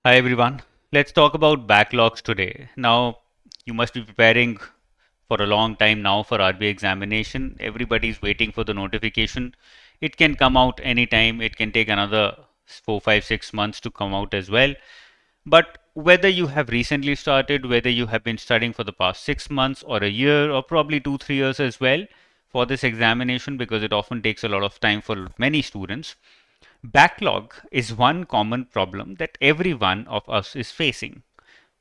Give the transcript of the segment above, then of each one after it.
Hi everyone. Let's talk about backlogs today. Now, you must be preparing for a long time now for RBI examination. Everybody's waiting for the notification. It can come out anytime. It can take another 4, 5, 6 months to come out as well. But whether you have recently started, whether you have been studying for the past 6 months or a year or probably 2, 3 years as well for this examination, because it often takes a lot of time for many students, backlog is one common problem that every one of us is facing.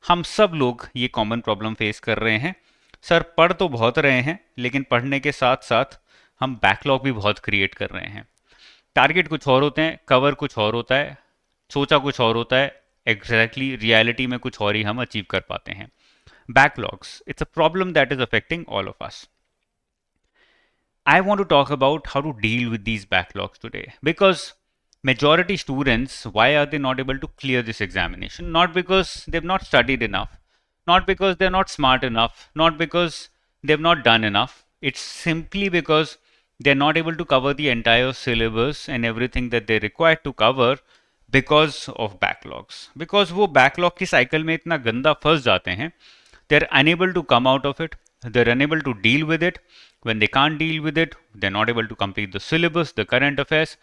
हम सब लोग ये common problem face कर रहे हैं. Sir पढ़ तो बहुत रहे हैं लेकिन पढ़ने के साथ साथ हम बैकलॉग भी बहुत क्रिएट कर रहे हैं. टारगेट कुछ और होते हैं, कवर कुछ और होता है, सोचा कुछ और होता है, एग्जैक्टली रियलिटी में कुछ और ही हम अचीव कर पाते हैं. Backlogs, it's a problem that is affecting all of us. I want to talk about how to deal with these backlogs today, because majority students, why are they not able to clear this examination? Not because they've not studied enough, not because they're not smart enough, not because they've not done enough. It's simply because they're not able to cover the entire syllabus and everything that they require to cover because of backlogs. Because वो backlog की cycle में इतना गंदा फंस जाते हैं, they're unable to come out of it, they're unable to deal with it. When they can't deal with it, they're not able to complete the syllabus, the current affairs.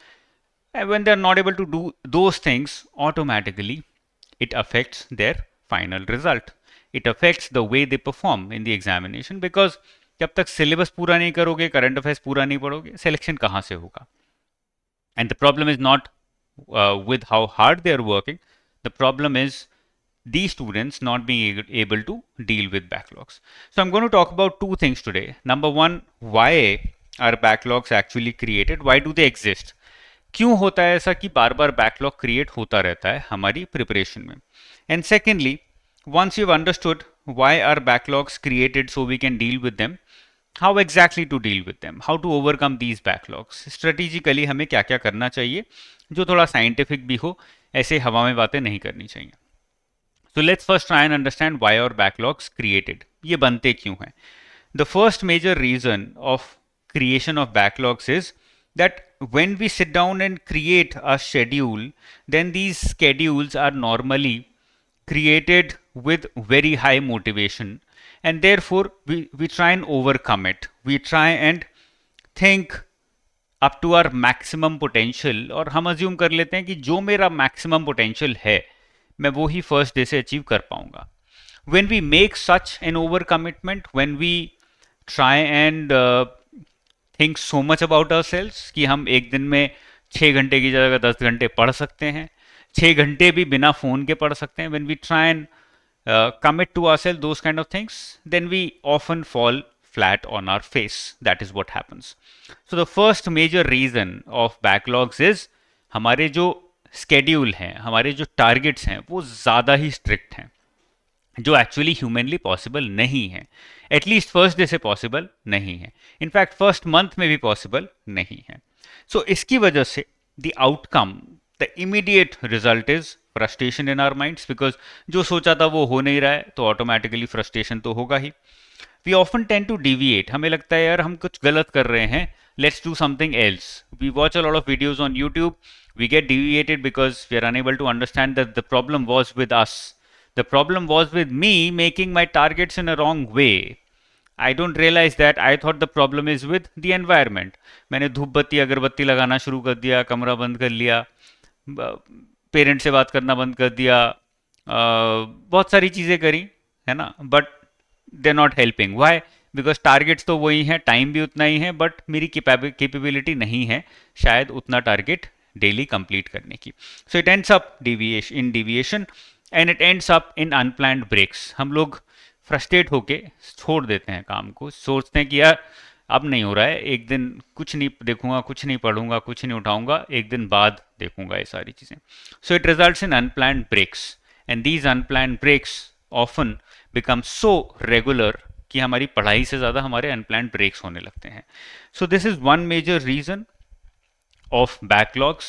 And when they're not able to do those things, automatically it affects their final result. It affects the way they perform in the examination, because जब तक syllabus पूरा नहीं करोगे, current affairs पूरा नहीं पढ़ोगे, selection कहाँ से होगा? And the problem is not with how hard they are working. The problem is these students not being able to deal with backlogs. So I'm going to talk about two things today. Number one, why are backlogs actually created? Why do they exist? क्यों होता है ऐसा कि बार बार backlog create होता रहता है हमारी preparation में? And secondly, once you've understood why are backlogs created so we can deal with them, how exactly to deal with them, how to overcome these backlogs, strategically हमें क्या क्या करना चाहिए जो थोड़ा साइंटिफिक भी हो, ऐसे हवा में बातें नहीं करनी चाहिए. So let's first try and understand why are backlogs created. ये बनते क्यों हैं? The first major reason of creation of backlogs is that when we sit down and create a schedule, then these schedules are normally created with very high motivation, and therefore we try and overcome it. We try and think up to our maximum potential, और हम assume कर लेते हैं कि जो मेरा maximum potential है मैं वो ही फर्स्ट डे से अचीव कर पाऊंगा. when we make such an over commitment, when we try and think so much about ourselves कि हम एक दिन में 6 घंटे की जगह 10 घंटे पढ़ सकते हैं, 6 घंटे भी बिना फ़ोन के पढ़ सकते हैं, when we try and commit to ourselves those kind of things, then we often fall flat on our face. That is what happens. So the first major reason of backlogs is हमारे जो schedule हैं, हमारे जो targets हैं वो ज़्यादा ही strict हैं, जो एक्चुअली ह्यूमनली पॉसिबल नहीं है. एटलीस्ट फर्स्ट डे से पॉसिबल नहीं है, इनफैक्ट फर्स्ट मंथ में भी पॉसिबल नहीं है. सो इसकी वजह से the outcome, the immediate result is frustration in our minds, because जो सोचा था वो हो नहीं रहा है तो ऑटोमेटिकली फ्रस्ट्रेशन तो होगा ही. We often tend to deviate, हमें लगता है यार हम कुछ गलत कर रहे हैं, let's do something else. We watch a lot of videos on YouTube, we get deviated because we are unable to understand that the problem was with us. The problem was with me making my targets in a wrong way. I don't realize that. I thought the problem is with the environment. मैंने धूप बत्ती अगरबत्ती लगाना शुरू कर दिया, कमरा बंद कर लिया, पेरेंट्स से बात करना बंद कर दिया, बहुत सारी चीज़ें करी, है ना, but they not helping. Why? Because targets तो वही हैं, टाइम भी उतना ही है, बट मेरी कैपेबिलिटी नहीं है शायद उतना टारगेट डेली कंप्लीट करने की. So it ends up deviation and it ends up in unplanned breaks. हम लोग फ्रस्ट्रेट होके छोड़ देते हैं काम को, सोचते हैं कि यार अब नहीं हो रहा है, एक दिन कुछ नहीं देखूंगा, कुछ नहीं पढ़ूंगा, कुछ नहीं उठाऊंगा, एक दिन बाद देखूंगा ये सारी चीज़ें. So it results in unplanned breaks, and these unplanned breaks often become so regular कि हमारी पढ़ाई से ज़्यादा हमारे अनप्लान्ड ब्रेक्स होने लगते हैं. So this is one major reason of backlogs,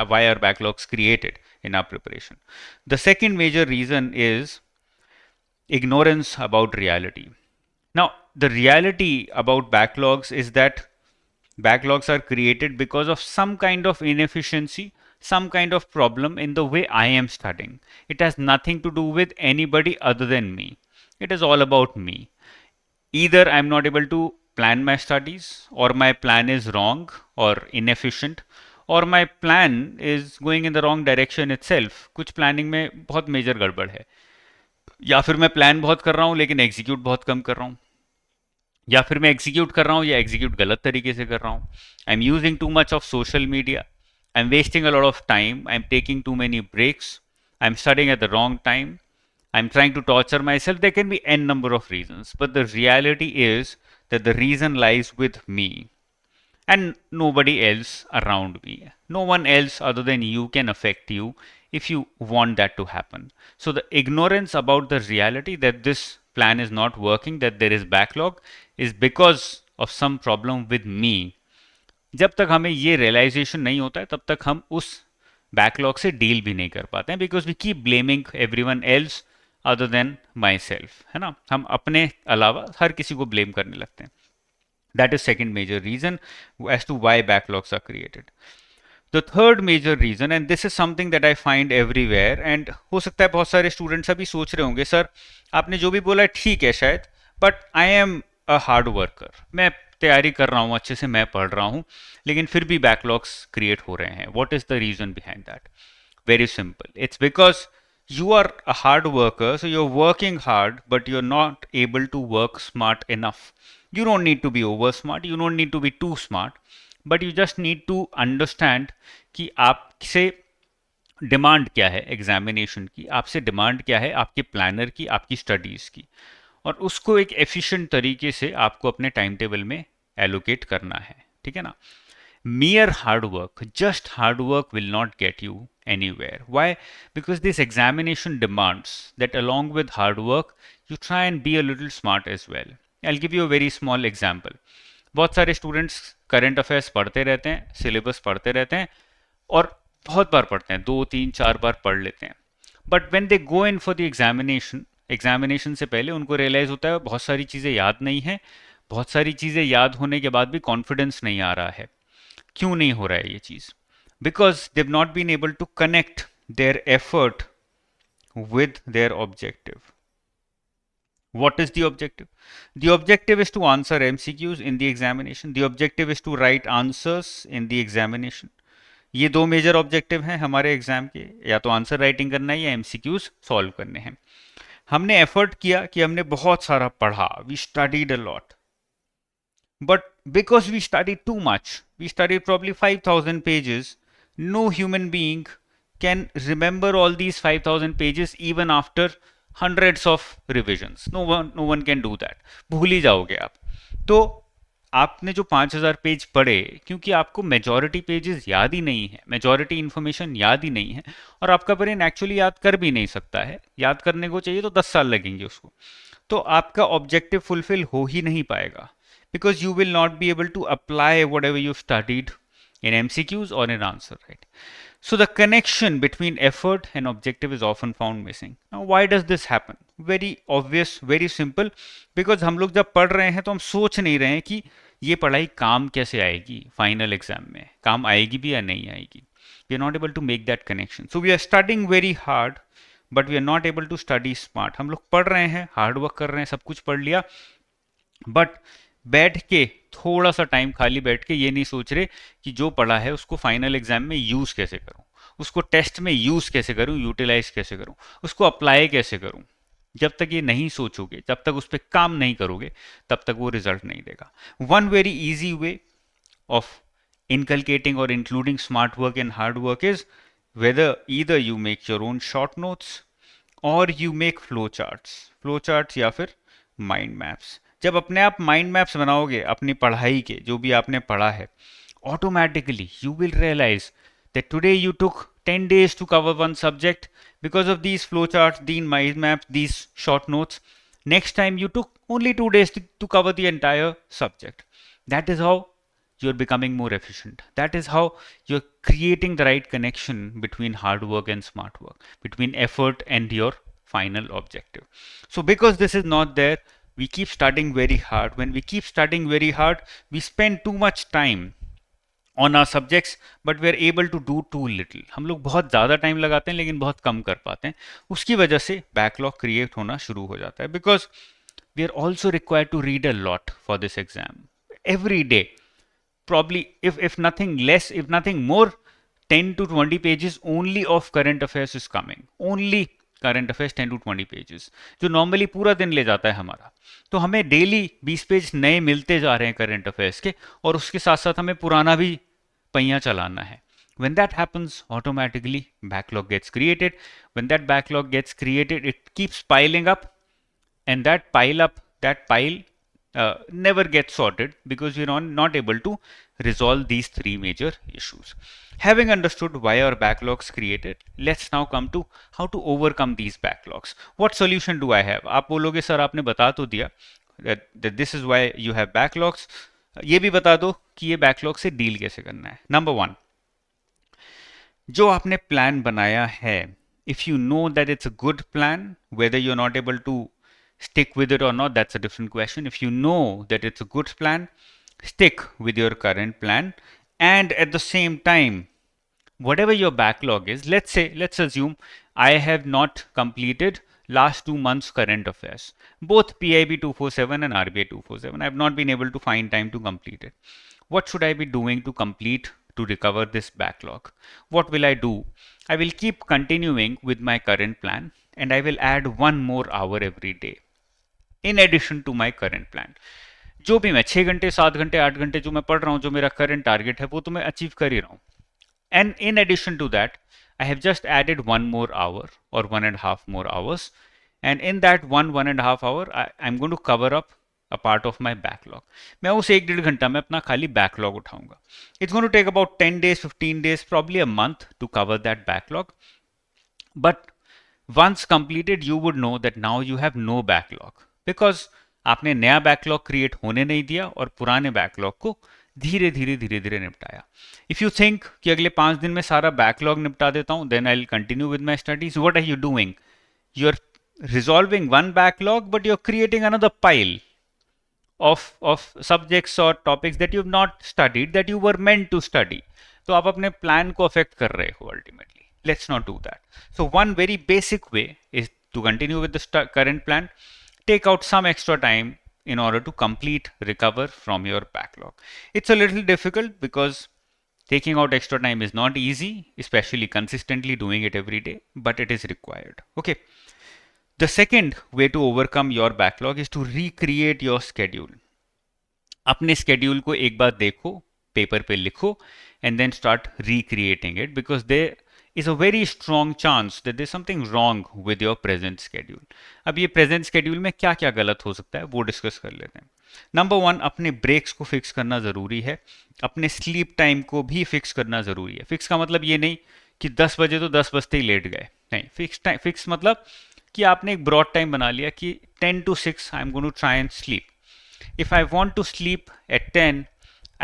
why are backlogs created in our preparation. The second major reason is ignorance about reality. Now, the reality about backlogs is that backlogs are created because of some kind of inefficiency, some kind of problem in the way I am studying. It has nothing to do with anybody other than me. It is all about me. Either I'm not able to plan my studies, or my plan is wrong or inefficient, और my plan is going in the wrong direction itself. कुछ planning में बहुत major गड़बड़ है, या फिर मैं plan बहुत कर रहा हूँ लेकिन एग्जीक्यूट बहुत कम कर रहा हूँ, या फिर मैं एग्जीक्यूट कर रहा हूँ या एग्जीक्यूट गलत तरीके से कर रहा हूँ. I am using too much of social media, I am wasting a lot of time, I am taking too many breaks, I am studying at the wrong time, I'm trying to torture myself. There can be n number of reasons, but the reality is that the reason lies with me and nobody else around me. No one else other than you can affect you if you want that to happen. So the ignorance about the reality that this plan is not working, that there is backlog, is because of some problem with me. जब तक हमें ये realisation नहीं होता है तब तक हम उस बैकलॉग से डील भी नहीं कर पाते हैं, because we keep blaming everyone else other than myself, है ना. हम अपने अलावा हर किसी को ब्लेम करने लगते हैं. That is second major reason as to why backlogs are created. The third major reason, and this is something that I find everywhere, and हो सकता है बहुत सारे स्टूडेंट्स अभी सोच रहे होंगे सर आपने जो भी बोला है ठीक है शायद, but I am a hard worker, मैं तैयारी कर रहा हूँ अच्छे से, मैं पढ़ रहा हूँ, लेकिन फिर भी बैकलॉग्स क्रिएट हो रहे हैं. What is the reason behind that? Very simple, it's because you are a hard worker, so you're working hard, but you're not able to work smart enough. You don't need to be over smart, you don't need to be too smart, but you just need to understand कि आपसे demand क्या है examination की, आपसे demand क्या है आपके planner की, आपकी स्टडीज़ की, और उसको एक एफिशिएंट तरीके से आपको अपने टाइम टेबल में एलोकेट करना है. ठीक है ना. Mere hard work, just hard work will not get you anywhere. Why? Because this examination demands that along with hard work, you try and be a little smart as well. I'll give you a very small example. बहुत सारे students current affairs पढ़ते रहते हैं, syllabus पढ़ते रहते हैं, और बहुत बार पढ़ते हैं, 2 3 4 बार पढ़ लेते हैं, but when they go in for the examination से पहले उनको रियलाइज होता है बहुत सारी चीज़ें याद नहीं है, बहुत सारी चीज़ें याद होने के बाद भी कॉन्फिडेंस नहीं आ रहा है. क्यों नहीं हो रहा है ये चीज? Because they have not been able to connect their effort with their objective. What is the objective? The objective is to answer MCQs in the examination. The objective is to write answers in the examination. ये दो major objective हैं हमारे exam के, या तो answer writing करना है या एमसीक्यूज सॉल्व करने हैं. हमने एफर्ट किया कि हमने बहुत सारा पढ़ा, we studied a lot, but because we studied too much, we studied probably 5,000 pages, no human being can remember all these 5,000 pages even after hundreds of revisions. No one can do that. भूल ही जाओगे आप. तो आपने जो 5,000 page पढ़े, क्योंकि आपको majority pages याद ही नहीं है, मेजॉरिटी इन्फॉर्मेशन याद ही नहीं है, और आपका ब्रेन एक्चुअली याद कर भी नहीं सकता है, याद करने को चाहिए तो 10 साल लगेंगे उसको, तो आपका ऑब्जेक्टिव फुलफिल हो ही नहीं पाएगा. Because you will not be able to apply whatever you studied in MCQs or in answer, right? So the connection between effort and objective is often found missing. Now why does this happen? Very obvious, very simple. Because हम लोग जब पढ़ रहे हैं तो हम सोच नहीं रहे हैं कि ये पढ़ाई काम कैसे आएगी फाइनल एग्जाम में, काम आएगी भी या नहीं आएगी. We are not able to make that connection. So we are studying very hard, but we are not able to study smart. हम लोग पढ़ रहे हैं, हार्ड वर्क कर रहे हैं, सब कुछ पढ़ लिया, बट बैठ के थोड़ा सा टाइम खाली बैठ के ये नहीं सोच रहे कि जो पढ़ा है उसको फाइनल एग्जाम में यूज कैसे करूं, उसको टेस्ट में यूज कैसे करूं, यूटिलाइज कैसे करूं, उसको अप्लाई कैसे करूं. जब तक ये नहीं सोचोगे, जब तक उस पर काम नहीं करोगे, तब तक वो रिजल्ट नहीं देगा. One very easy way of inculcating or including smart work and hard work is whether either you make your own short notes or you make flow charts या फिर mind maps. जब अपने आप माइंड मैप्स बनाओगे अपनी पढ़ाई के, जो भी आपने पढ़ा है, automatically you will realise that today you took 10 days to cover one subject because of these flowcharts, these mind maps, these short notes. Next time you took only 2 days to cover the entire subject. That is how you're becoming more efficient. That is how you're creating the right connection between hard work and smart work, between effort and your final objective. So because this is not there, we keep studying very hard. When we keep studying very hard, we spend too much time on our subjects, but we are able to do too little. हम लोग बहुत ज़्यादा time लगाते हैं लेकिन बहुत कम कर पाते हैं. उसकी वजह से बैकलॉग क्रिएट होना शुरू हो जाता है. Because we are also required to read a lot for this exam every day, probably if nothing less, if nothing more, 10 to 20 pages only of current affairs is coming. Only current affairs 10 to 20 pages, जो normally पूरा दिन ले जाता है हमारा. तो हमें daily 20 page नए मिलते जा रहे हैं करंट अफेयर्स के, और उसके साथ साथ हमें पुराना भी पहिया चलाना है. When that happens, automatically backlog gets created. When that backlog gets created, it keeps piling up, and that pile never gets sorted because we're not able to resolve these three major issues. Having understood why our backlogs created, let's now come to how to overcome these backlogs. What solution do I have? आप बोलोगे sir आपने बता तो दिया that this is why you have backlogs. ये भी बता दो कि ये बैकलॉग से डील कैसे करना है. नंबर 1, जो आपने प्लान बनाया है, if you know that it's a good plan, whether you're not able to stick with it or not, that's a different question. If you know that it's a good plan, stick with your current plan. And at the same time, whatever your backlog is, let's assume I have not completed last 2 months current affairs, both PIB 247 and RBI 247. I have not been able to find time to complete it. What should I be doing to recover this backlog? What will I do? I will keep continuing with my current plan, and I will add one more hour every day in addition to my current plan. जो भी मैं 6 घंटे 7 घंटे 8 घंटे जो मैं पढ़ रहा हूँ, जो मेरा करंट टारगेट है, वो तो मैं अचीव कर ही रहा हूँ. And in addition to that, I have just added one more hour or 1.5 more hours. And in that one and a half hour, I'm going to cover up a part of my backlog. मैं उस 1-1.5 घंटा में अपना खाली backlog उठाऊंगा. It's going to take about 10 days, 15 days, probably a month to cover that backlog. But once completed, you would know that now you have no backlog. Because आपने नया backlog create होने नहीं दिया और पुराने बैकलॉग को धीरे धीरे निपटाया. इफ यू थिंक कि अगले 5 दिन में सारा बैकलॉग निपटा देता हूं, then I will continue with my studies. What are you doing? You are resolving one backlog, but you are creating another pile of subjects or topics that you have not studied, that you were meant to study. तो आप अपने plan को affect कर रहे हो ultimately. Let's not do that. So one very basic way is to continue with the current plan. Take out some extra time in order to recover from your backlog. It's a little difficult because taking out extra time is not easy, especially consistently doing it every day, but it is required. Okay. The second way to overcome your backlog is to recreate your schedule. अपने schedule को एक बार देखो, paper पे लिखो, and then start recreating it, because there is a very strong chance that there's something wrong with your present schedule. अब ये present schedule में क्या क्या गलत हो सकता है वो डिस्कस कर लेते हैं. नंबर 1, अपने ब्रेक्स को फिक्स करना ज़रूरी है. अपने स्लीप टाइम को भी फिक्स करना ज़रूरी है. फिक्स का मतलब ये नहीं कि 10 बजे तो 10 बजते ही लेट गए. नहीं, फिक्स मतलब कि आपने एक ब्रॉड टाइम बना लिया कि 10 to 6 I am going to try and sleep. If I want to sleep at 10,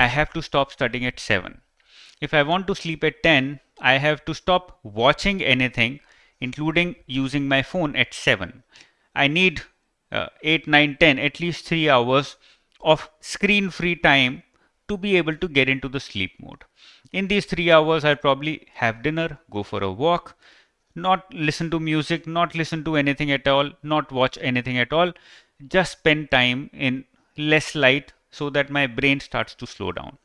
I have to stop studying at 7. If I want to sleep at 10, I have to stop watching anything, including using my phone, at 7. I need 8, 9, 10, at least 3 hours of screen-free time to be able to get into the sleep mode. In these 3 hours, I'll probably have dinner, go for a walk, not listen to music, not listen to anything at all, not watch anything at all, just spend time in less light so that my brain starts to slow down,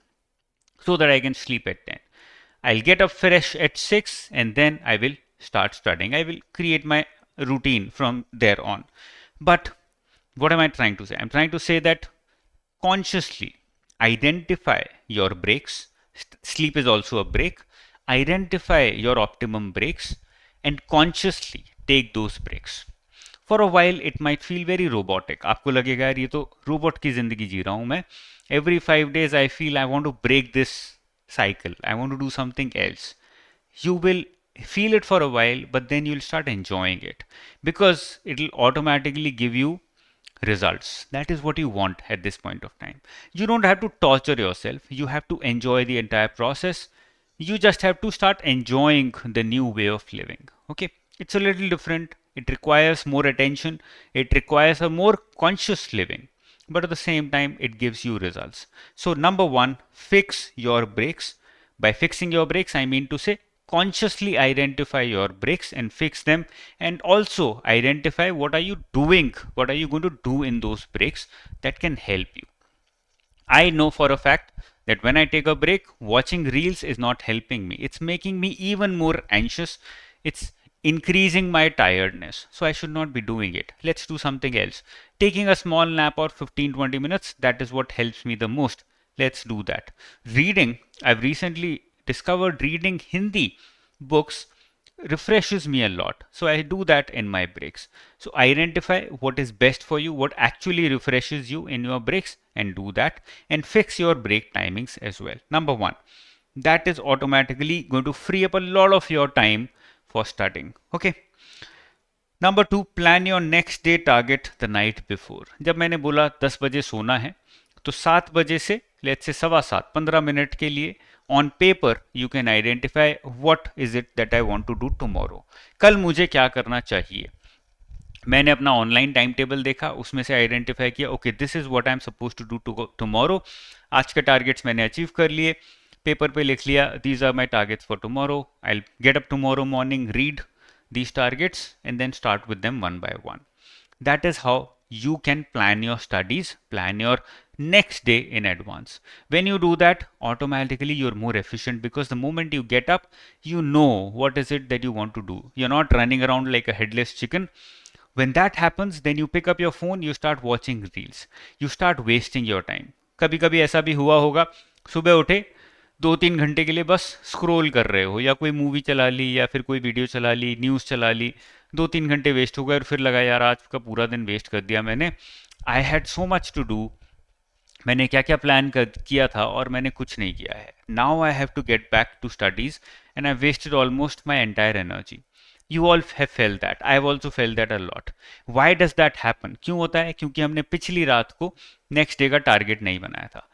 so that I can sleep at 10. I'll get up fresh at 6 and then I will start studying. I will create my routine from there on. But what am I trying to say? I'm trying to say that consciously identify your breaks. Sleep is also a break. Identify your optimum breaks and consciously take those breaks. For a while it might feel very robotic. आपको लगेगा यार ये तो robot की जिंदगी जी रहा हूं मैं. Every 5 days I feel I want to break this cycle. I want to do something else. You will feel it for a while, but then you'll start enjoying it because it'll automatically give you results. That is what you want at this point of time. You don't have to torture yourself. You have to enjoy the entire process. You just have to start enjoying the new way of living. Okay, it's a little different. It requires more attention. It requires a more conscious living, but at the same time, it gives you results. So number 1, fix your breaks. By fixing your breaks, I mean to say consciously identify your breaks and fix them, and also identify what are you doing, what are you going to do in those breaks that can help you. I know for a fact that when I take a break, watching reels is not helping me. It's making me even more anxious. It's increasing my tiredness. So I should not be doing it. Let's do something else. Taking a small nap or 15-20 minutes, that is what helps me the most. Let's do that. Reading, I've recently discovered reading Hindi books refreshes me a lot. So I do that in my breaks. So identify what is best for you, what actually refreshes you in your breaks, and do that, and fix your break timings as well. Number one, that is automatically going to free up a lot of your time for studying. Okay. Number two, plan your next day target the night before. जब मैंने बोला 10 बजे सोना है, तो 7 बजे से let's say 7:15 15 minute के लिए on paper you can identify what is it that I want to do tomorrow. कल मुझे क्या करना चाहिए. मैंने अपना ऑनलाइन टाइम टेबल देखा, उसमें से आइडेंटिफाई किया okay this is what I am suppose to do tomorrow. आज के टारगेट्स मैंने अचीव कर लिए, पेपर पे लिख लिया these are my targets for tomorrow. I get up tomorrow morning, read these targets and then start with them one by one. That is how you can plan your studies, plan your next day in advance. When you do that, automatically you're more efficient because the moment you get up, you know what is it that you want to do. You're not running around like a headless chicken. When that happens, then you pick up your phone, you start watching reels, you start wasting your time. कभी कभी ऐसा भी हुआ होगा, सुबह उठे 2-3 घंटे के लिए बस स्क्रॉल कर रहे हो, या कोई मूवी चला ली या फिर कोई वीडियो चला ली, न्यूज़ चला ली, 2-3 घंटे वेस्ट हो गए और फिर लगा यार आज का पूरा दिन वेस्ट कर दिया मैंने. I had so much to do, मैंने क्या क्या प्लान किया था और मैंने कुछ नहीं किया है. Now I have to get back to studies and I wasted almost my entire energy. You all have felt that, I have also felt that a lot. Why does that happen? क्यों होता है? क्योंकि हमने पिछली रात को next day का target नहीं बनाया था.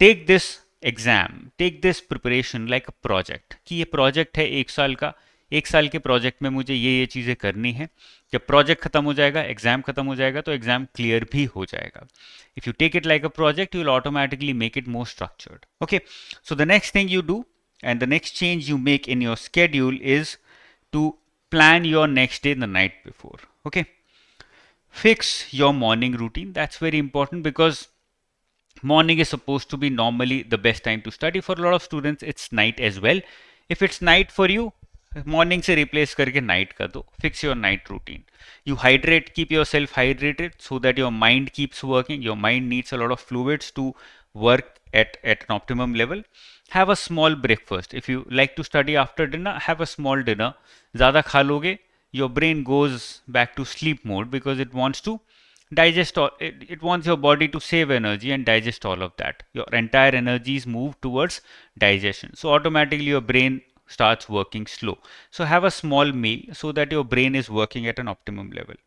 Take this exam, take this preparation like a project, कि ये प्रोजेक्ट है 1 साल का, 1 साल के प्रोजेक्ट में मुझे ये चीज़ें करनी है. जब प्रोजेक्ट खत्म हो जाएगा, एग्जाम खत्म हो जाएगा, तो एग्जाम क्लियर भी हो जाएगा. If you take it like a project, you will automatically make it more structured. Okay, so the next thing you do and the next change you make in your schedule is to plan your next day the night before. Okay, fix your morning routine. That's very important because morning is supposed to be normally the best time to study. For a lot of students it's night as well. If it's night for you, morning से replace करके night कर दो. Fix your night routine. You hydrate, keep yourself hydrated so that your mind keeps working. Your mind needs a lot of fluids to work at an optimum level. Have a small breakfast. If you like to study after dinner, have a small dinner. ज़्यादा खा लोगे, your brain goes back to sleep mode because it wants to digest all, it wants your body to save energy and digest all of that. Your entire energies move towards digestion. So automatically your brain starts working slow. So have a small meal so that your brain is working at an optimum level.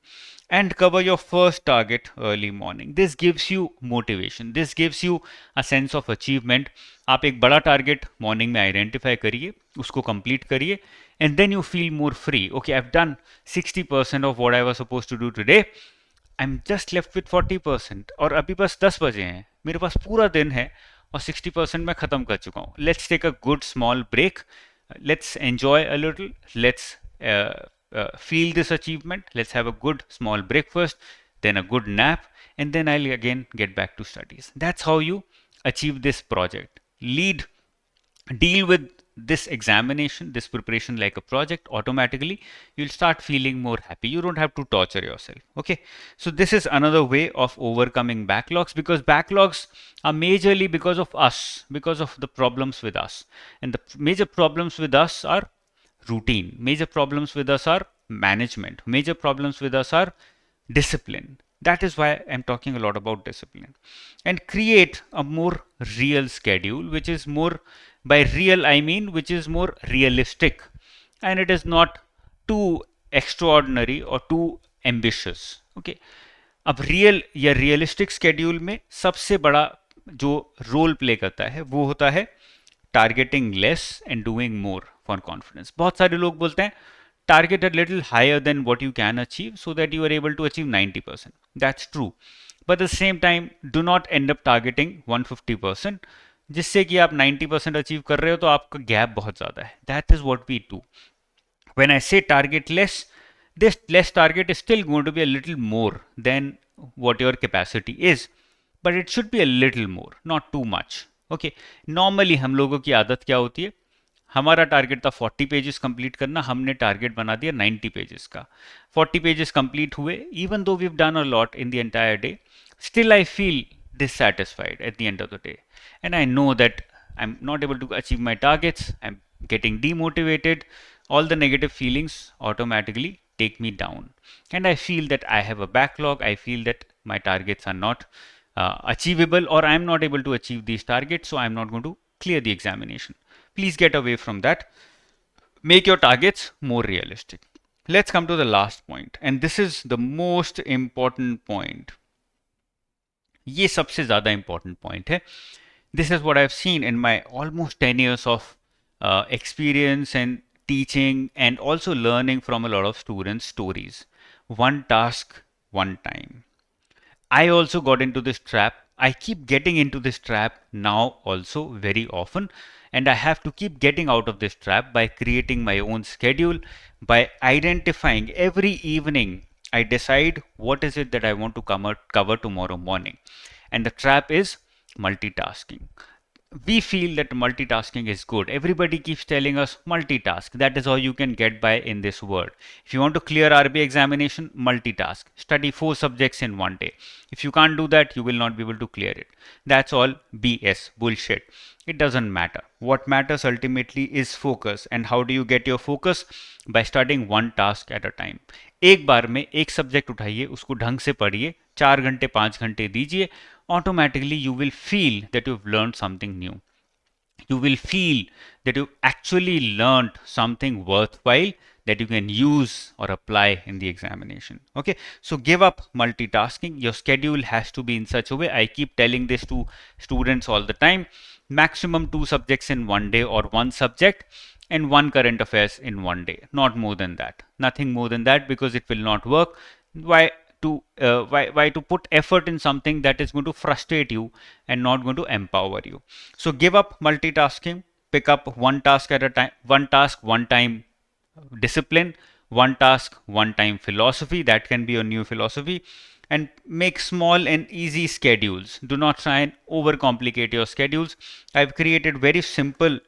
And cover your first target early morning. This gives you motivation. This gives you a sense of achievement. आप एक बड़ा target morning में identify करिए, उसको complete करिए, and then you feel more free. Okay, I have done 60% of what I was supposed to do today. I am just left with 40%, और अभी बस 10 बजे हैं, मेरे पास पूरा दिन है और 60% मैं ख़त्म कर चुका हूँ. Let's take a good small break. Let's enjoy a little. Let's feel this achievement. Let's have a good small breakfast, then a good nap, and then I'll again get back to studies. That's how you achieve this project. Deal with this examination, this preparation like a project. Automatically you'll start feeling more happy. You don't have to torture yourself. Okay, so this is another way of overcoming backlogs, because backlogs are majorly because of us, because of the problems with us. And the major problems with us are routine, major problems with us are management, major problems with us are discipline. That is why I'm talking a lot about discipline. And create a more real schedule, which is more, by real I mean which is more realistic, and it is not too extraordinary or too ambitious. Okay, अब real या realistic schedule में सबसे बड़ा जो role play करता है वो होता है targeting less and doing more for confidence. बहुत सारे लोग बोलते हैं target a little higher than what you can achieve so that you are able to achieve 90%. That's true. But at the same time, do not end up targeting 150%. जिससे कि आप 90% achieve कर रहे हो तो आपका गैप बहुत ज़्यादा है. That is what we do. When I say target less, this less target is still going to be a little more than what your capacity is, but it should be a little more, not too much. Okay. Normally हम लोगों की आदत क्या होती है, हमारा target था 40 pages complete करना, हमने टारगेट बना दिया 90 पेजेस का. 40 पेजेस कंप्लीट हुए, even though we have done a lot in the entire day, still I feel dissatisfied at the end of the day, and I know that I'm not able to achieve my targets. I'm getting demotivated. All the negative feelings automatically take me down, and I feel that I have a backlog. I feel that my targets are not achievable, or I'm not able to achieve these targets, so I'm not going to clear the examination. Please get away from that. Make your targets more realistic. Let's come to the last point, and this is the most important point. ये सबसे ज़्यादा important point है. This is what I've seen in my almost 10 years of experience and teaching, and also learning from a lot of students' stories. One task, one time. I also got into this trap. I keep getting into this trap now also very often, and I have to keep getting out of this trap by creating my own schedule, by identifying every evening. I decide what is it that I want to cover tomorrow morning. And the trap is multitasking. We feel that multitasking is good. Everybody keeps telling us multitask. That is how you can get by in this world. If you want to clear RB examination, multitask. Study 4 subjects in one day. If you can't do that, you will not be able to clear it. That's all BS, bullshit. It doesn't matter. What matters ultimately is focus. And how do you get your focus? By studying one task at a time. एक बार में एक subject उठाइए, उसको ढंग से पढ़िए, 4 घंटे 5 घंटे दीजिए. Automatically you will feel that you've learned something new. You will feel that you actually learned something worthwhile that you can use or apply in the examination. Okay, so give up multitasking. Your schedule has to be in such a way. I keep telling this to students all the time. Maximum 2 subjects in one day, or one subject and one current affairs in one day. Not more than that. Nothing more than that, because it will not work. Why to put effort in something that is going to frustrate you and not going to empower you? So give up multitasking. Pick up one task at a time. One task, one time discipline. One task, one time philosophy. That can be your new philosophy. And make small and easy schedules. Do not try and overcomplicate your schedules. I've created very simple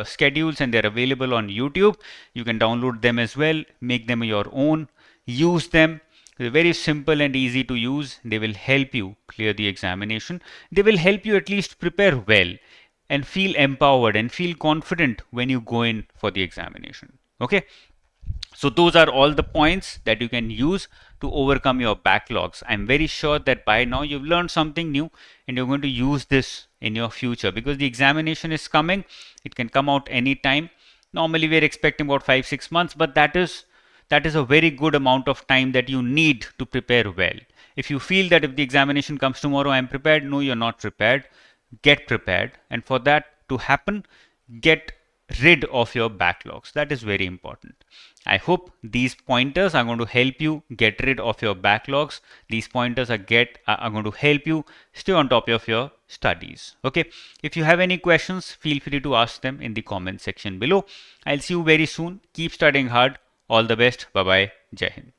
schedules, and they're available on YouTube. You can download them as well, make them your own, use them. They're very simple and easy to use. They will help you clear the examination. They will help you at least prepare well and feel empowered and feel confident when you go in for the examination. Okay. So those are all the points that you can use to overcome your backlogs. I'm very sure that by now you've learned something new, and you're going to use this in your future, because the examination is coming. It can come out anytime. Normally we're expecting about 5-6 months, but that is a very good amount of time that you need to prepare well. If you feel that if the examination comes tomorrow, I'm prepared, no, you're not prepared. Get prepared, and for that to happen, get rid of your backlogs. That is very important. I hope these pointers are going to help you get rid of your backlogs. These pointers are going to help you stay on top of your studies. Okay. If you have any questions, feel free to ask them in the comment section below. I'll see you very soon. Keep studying hard. All the best. Bye bye. Jai Hind.